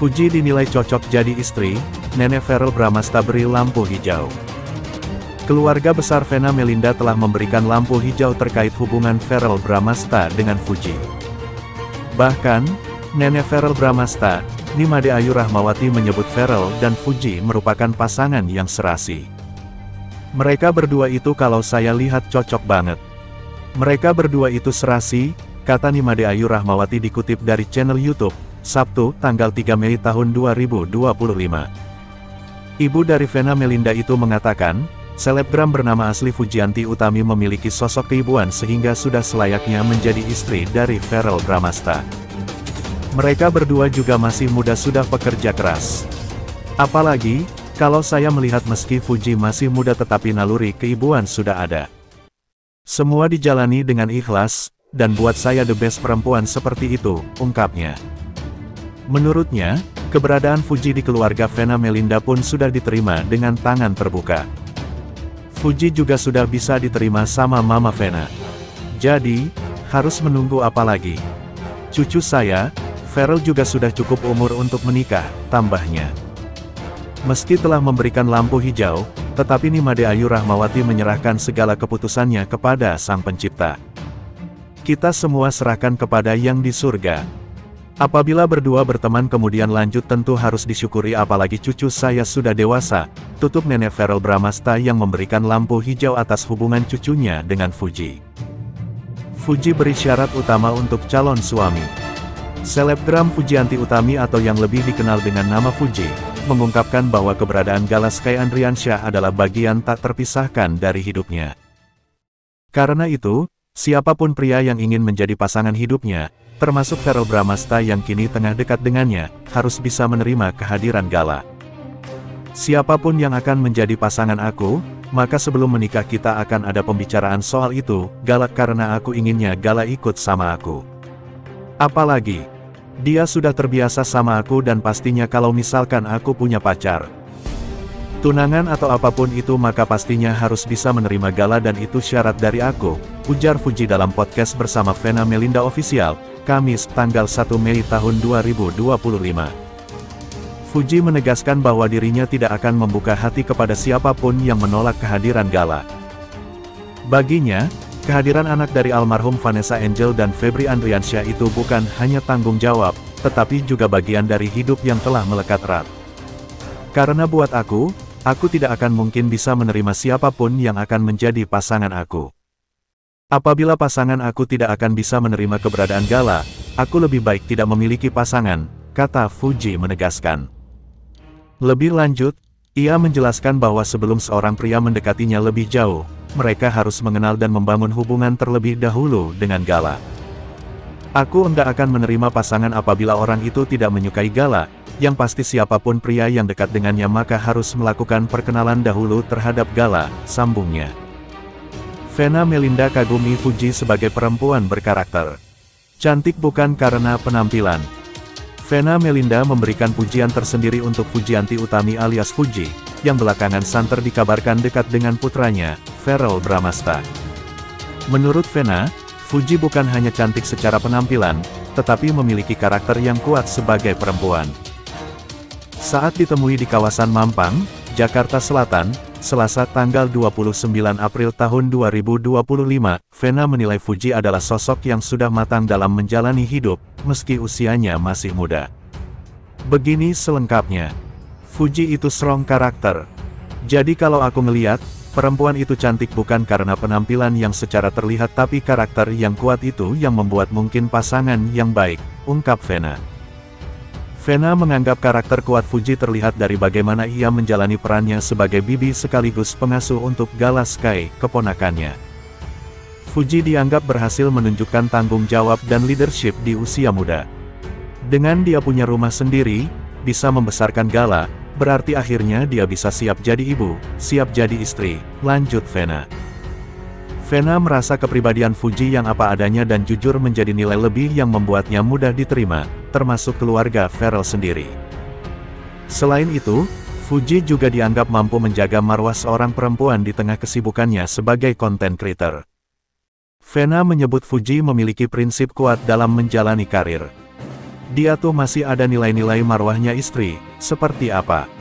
Fuji dinilai cocok jadi istri, Nenek Verrell Bramasta beri lampu hijau. Keluarga besar Vena Melinda telah memberikan lampu hijau terkait hubungan Verrell Bramasta dengan Fuji. Bahkan, Nenek Verrell Bramasta, Nimade Ayu Rahmawati menyebut Verrell dan Fuji merupakan pasangan yang serasi. Mereka berdua itu kalau saya lihat cocok banget. Mereka berdua itu serasi, kata Nimade Ayu Rahmawati dikutip dari channel YouTube, Sabtu, tanggal 3 Mei tahun 2025. Ibu dari Vena Melinda itu mengatakan, selebgram bernama asli Fujianti Utami memiliki sosok keibuan sehingga sudah selayaknya menjadi istri dari Verrell Bramasta. Mereka berdua juga masih muda sudah pekerja keras. Apalagi, kalau saya melihat meski Fuji masih muda tetapi naluri keibuan sudah ada. Semua dijalani dengan ikhlas, dan buat saya the best perempuan seperti itu, ungkapnya. Menurutnya, keberadaan Fuji di keluarga Vena Melinda pun sudah diterima dengan tangan terbuka. Fuji juga sudah bisa diterima sama Mama Vena. Jadi, harus menunggu apa lagi? Cucu saya, Verrell juga sudah cukup umur untuk menikah, tambahnya. Meski telah memberikan lampu hijau, tetapi Nimade Ayu Rahmawati menyerahkan segala keputusannya kepada Sang Pencipta. Kita semua serahkan kepada Yang di surga. Apabila berdua berteman kemudian lanjut tentu harus disyukuri apalagi cucu saya sudah dewasa, tutup Nenek Verrell Bramasta yang memberikan lampu hijau atas hubungan cucunya dengan Fuji. Fuji beri syarat utama untuk calon suami. Selebgram Fujianti Utami atau yang lebih dikenal dengan nama Fuji, mengungkapkan bahwa keberadaan Gala Sky Andriansyah adalah bagian tak terpisahkan dari hidupnya. Karena itu, siapapun pria yang ingin menjadi pasangan hidupnya, termasuk Verrell Bramasta yang kini tengah dekat dengannya, harus bisa menerima kehadiran Gala. Siapapun yang akan menjadi pasangan aku, maka sebelum menikah kita akan ada pembicaraan soal itu, Gala, karena aku inginnya Gala ikut sama aku. Apalagi, dia sudah terbiasa sama aku dan pastinya kalau misalkan aku punya pacar, tunangan atau apapun itu maka pastinya harus bisa menerima Gala dan itu syarat dari aku, ujar Fuji dalam podcast bersama Vena Melinda Official, Kamis, tanggal 1 Mei tahun 2025. Fuji menegaskan bahwa dirinya tidak akan membuka hati kepada siapapun yang menolak kehadiran Gala. Baginya, kehadiran anak dari almarhum Vanessa Angel dan Febri Andriansyah itu bukan hanya tanggung jawab, tetapi juga bagian dari hidup yang telah melekat erat. Karena buat aku tidak akan mungkin bisa menerima siapapun yang akan menjadi pasangan aku. Apabila pasangan aku tidak akan bisa menerima keberadaan Gala, aku lebih baik tidak memiliki pasangan, kata Fuji menegaskan. Lebih lanjut, ia menjelaskan bahwa sebelum seorang pria mendekatinya lebih jauh, mereka harus mengenal dan membangun hubungan terlebih dahulu dengan Gala. Aku enggak akan menerima pasangan apabila orang itu tidak menyukai Gala, yang pasti siapapun pria yang dekat dengannya maka harus melakukan perkenalan dahulu terhadap Gala, sambungnya. Vena Melinda kagumi Fuji sebagai perempuan berkarakter. Cantik bukan karena penampilan. Vena Melinda memberikan pujian tersendiri untuk Fujianti Utami alias Fuji, yang belakangan santer dikabarkan dekat dengan putranya, Verrell Bramasta. Menurut Vena, Fuji bukan hanya cantik secara penampilan, tetapi memiliki karakter yang kuat sebagai perempuan. Saat ditemui di kawasan Mampang, Jakarta Selatan, Selasa tanggal 29 April tahun 2025, Vena menilai Fuji adalah sosok yang sudah matang dalam menjalani hidup, meski usianya masih muda. Begini selengkapnya. Fuji itu strong karakter. Jadi kalau aku ngeliat, perempuan itu cantik bukan karena penampilan yang secara terlihat tapi karakter yang kuat itu yang membuat mungkin pasangan yang baik, ungkap Vena. Vena menganggap karakter kuat Fuji terlihat dari bagaimana ia menjalani perannya sebagai bibi sekaligus pengasuh untuk Gala Sky, keponakannya. Fuji dianggap berhasil menunjukkan tanggung jawab dan leadership di usia muda. Dengan dia punya rumah sendiri, bisa membesarkan Gala, berarti akhirnya dia bisa siap jadi ibu, siap jadi istri, lanjut Vena. Vena merasa kepribadian Fuji yang apa adanya dan jujur menjadi nilai lebih yang membuatnya mudah diterima, termasuk keluarga Verrell sendiri. Selain itu, Fuji juga dianggap mampu menjaga marwah seorang perempuan di tengah kesibukannya sebagai content creator. Vena menyebut Fuji memiliki prinsip kuat dalam menjalani karir. Dia tuh masih ada nilai-nilai marwahnya istri, seperti apa?